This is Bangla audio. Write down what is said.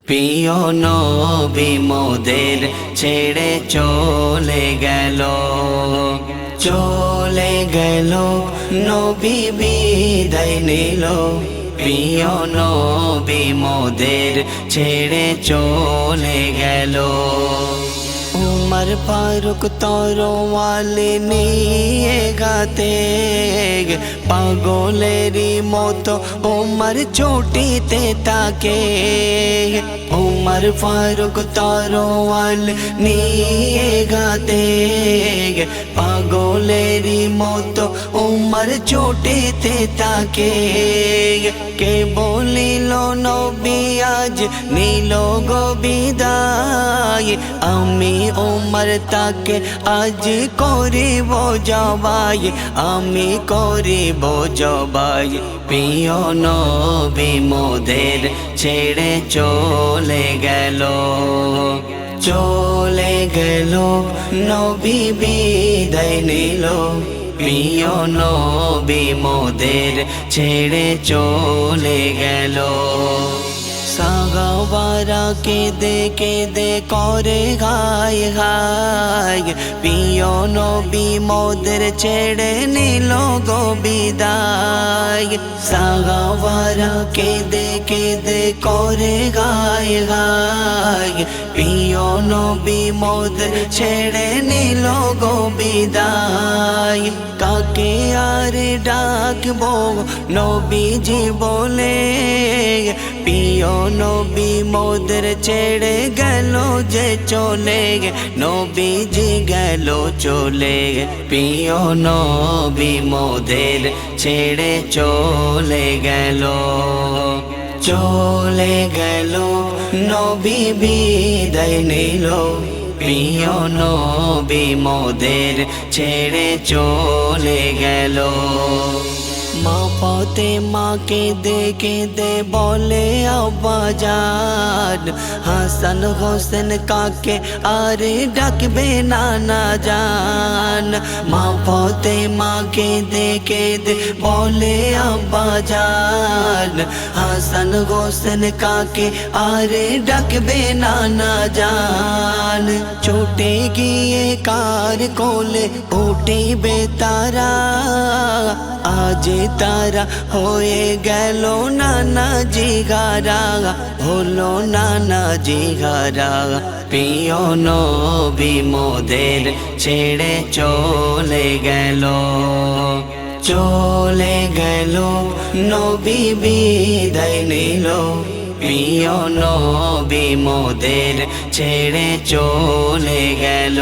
প্রিয় নবী মোদের ছেড়ে চলে গেল, চলে গেল নবী বিদায় নিল। প্রিয় নবী মোদের ছেড়ে চলে গেল। উমর ফারুক তরোয়াল নিয়ে গাতে, পাগলেরই মতো উমর চোটিতে তাকে। উমর ফারুক তরোয়াল নিয়ে গাতে, পাগলেরই মতো উমর চোটিতে তাকে। কে বলিল নবী আজ নিল গো বিদায়, আমি উমর তাকে আজ করিব জবাই, আমি করিব জবাই। প্রিয় নবী মোদের ছেড়ে চলে গেল, চলে গেল নবী বিদায় নিল। প্রিয় নবী মোদের ছেড়ে চলে গেল। সাহাবারা কেঁদে কেঁদে করে গায় গায়, প্রিয় নবী মোদের ছেড়ে নিল গো বিদায়। সাহাবারা কেঁদে কেঁদে করে গায় গায়, প্রিয় নবী মোদের ছেড়ে নিল গো বিদায়। কাকে আর ডাকবো নবীজি বলে, প্রিয় নবী মোদের ছেড়ে গেল যে চলে, নবীজি গেল চলে। প্রিয় নবী মোদের ছেড়ে চলে গেল, চলে গেল নবী বিদায় নিল। প্রিয় নবী মোদের ছেড়ে চলে গেল। মা ফাতেমা কেঁদে কেঁদে বলে আব্বাজান, হাসান হোসেন কাকে আর ডাকবে নানা জান। মা ফাতেমা কেঁদে কেঁদে বলে আব্বাজান, হাসান হোসেন কাকে আর ডাকবে নানা জান। ছুটে গিয়ে কার কোলে উঠিবে তারা, আজ তারা হয়ে গেল নানা জিগারা, হলো নানা জিগারা। প্রিয় নবী মোদের ছেড়ে চলে গেল, চলে গেল নবী বিদায় নিল। প্রিয় নবী মোদের ছেড়ে চলে গেল।